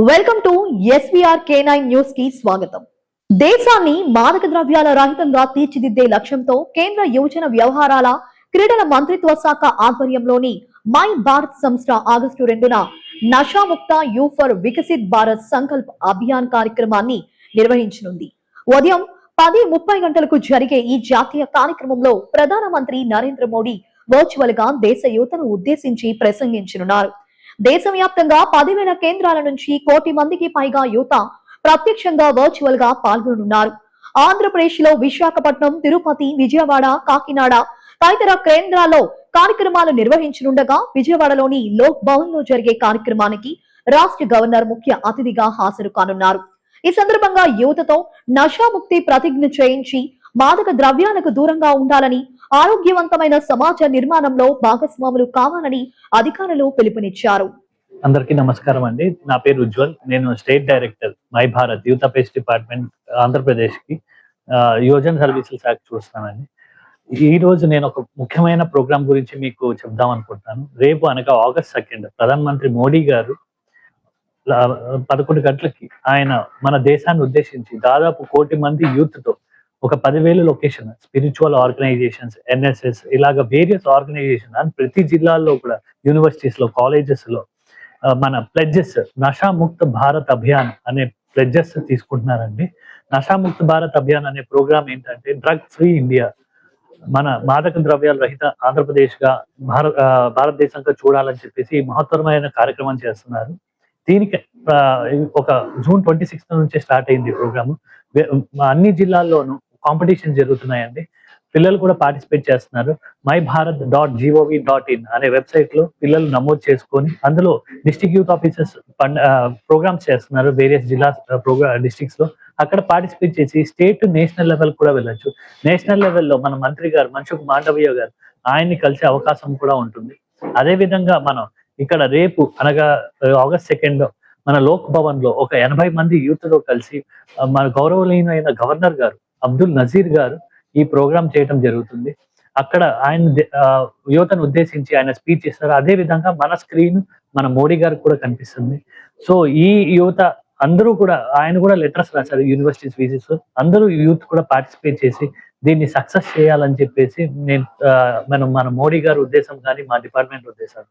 Welcome to SVR K9 news కి స్వాగతం. దేశాన్ని మాదక ద్రవ్యాల రహితంగా తీర్చిదిద్దే లక్ష్యంతో కేంద్ర యువజన వ్యవహారాల క్రీడల మంత్రిత్వ శాఖ ఆధ్వర్యంలోని మై భారత్ సంస్థ ఆగస్టు 2న నషాముక్త యూ ఫర్ వికసిత్ భారత్ సంకల్ప్ అభియాన్ కార్యక్రమాన్ని నిర్వహించనుంది. ఉదయం 10:30 గంటలకు జరిగే ఈ జాతీయ కార్యక్రమంలో ప్రధానమంత్రి నరేంద్ర మోడీ వర్చువల్ గా దేశ యువతను ఉద్దేశించి ప్రసంగించనున్నారు. దేశవ్యాప్తంగా 10,000 కేంద్రాల నుంచి 1 కోటి మందికి పైగా యువత ప్రత్యక్షంగా వర్చువల్ గా పాల్గొననున్నారు. ఆంధ్రప్రదేశ్ లో విశాఖపట్నం, తిరుపతి, విజయవాడ, కాకినాడ తదితర కేంద్రాల్లో కార్యక్రమాలు నిర్వహించనుండగా విజయవాడలోని లోక్ భవన్ లో జరిగే కార్యక్రమానికి రాష్ట్ర గవర్నర్ ముఖ్య అతిథిగా హాజరు కానున్నారు. ఈ సందర్భంగా యువతతో నషాముక్తి ప్రతిజ్ఞ చేయించి మాదక ద్రవ్యాలకు దూరంగా ఉండాలని, ఆరోగ్యవంతమైన సమాజ నిర్మాణంలో భాగస్వాములు కావాలని అధికారులు పిలుపునిచ్చారు. అందరికీ నమస్కారం అండి. నా పేరు ఉజ్వల్. నేను state director my Bharat youth affairs department Andhra Pradesh కి యువజన సర్వీసుల శాఖ చూస్తానండి. ఈ రోజు నేను ఒక ముఖ్యమైన ప్రోగ్రాం గురించి మీకు చెప్దాం అనుకుంటున్నాను. రేపు అనగా ఆగస్ట్ 2 ప్రధానమంత్రి మోడీ గారు 11 గంటలకి ఆయన మన దేశాన్ని ఉద్దేశించి దాదాపు 1 కోటి మంది యూత్ తో ఒక 10,000 లొకేషన్ స్పిరిచువల్ ఆర్గనైజేషన్స్, ఎన్ఎస్ఎస్ ఇలాగ వేరియస్ ఆర్గనైజేషన్ అండ్ ప్రతి జిల్లాల్లో కూడా యూనివర్సిటీస్ లో, కాలేజెస్ లో మన ప్లెడ్జెస్ నషాముక్త భారత్ అభియాన్ అనే ప్లెడ్జెస్ తీసుకుంటున్నారండి. నషాముక్త భారత్ అభియాన్ అనే ప్రోగ్రామ్ ఏంటంటే డ్రగ్ ఫ్రీ ఇండియా, మన మాదక ద్రవ్యాల రహిత ఆంధ్రప్రదేశ్ గా భారతదేశంగా చూడాలని చెప్పేసి మహత్తరమైన కార్యక్రమం చేస్తున్నారు. దీనికి ఒక జూన్ 26 నుంచే స్టార్ట్ అయింది ప్రోగ్రామ్. అన్ని జిల్లాల్లోనూ కాంపిటీషన్ జరుగుతున్నాయండి. పిల్లలు కూడా పార్టిసిపేట్ చేస్తున్నారు. myBharat.gov.in అనే వెబ్సైట్ లో పిల్లలు నమోదు చేసుకొని అందులో డిస్ట్రిక్ట్ యూత్ ఆఫీసర్స్ ప్రోగ్రామ్స్ చేస్తున్నారు వేరియస్ జిల్లా డిస్ట్రిక్ట్స్ లో. అక్కడ పార్టిసిపేట్ చేసి స్టేట్, నేషనల్ లెవెల్ కూడా వెళ్ళొచ్చు. నేషనల్ లెవెల్లో మన మంత్రి గారు మన్సుఖ్ మాండవీయ గారు ఆయన్ని కలిసే అవకాశం కూడా ఉంటుంది. అదే విధంగా మనం ఇక్కడ రేపు అనగా ఆగస్ట్ 2 మన లోక్ భవన్ లో ఒక 80 మంది యూత్ తో కలిసి మన గౌరవనీయమైన గవర్నర్ గారు అబ్దుల్ నజీర్ గారు ఈ ప్రోగ్రామ్ చేయడం జరుగుతుంది. అక్కడ ఆయన యువతను ఉద్దేశించి ఆయన స్పీచ్ ఇస్తారు. అదే విధంగా మన స్క్రీన్ మన మోడీ గారికి కూడా కనిపిస్తుంది. సో ఈ యువత అందరూ కూడా ఆయన కూడా లెటర్స్ రాశారు యూనివర్సిటీస్ విజిట్స్. అందరూ యూత్ కూడా పార్టిసిపేట్ చేసి దీన్ని సక్సెస్ చేయాలని చెప్పేసి నేను మన మోడీ గారి ఉద్దేశం కానీ మా డిపార్ట్మెంట్ ఉద్దేశం.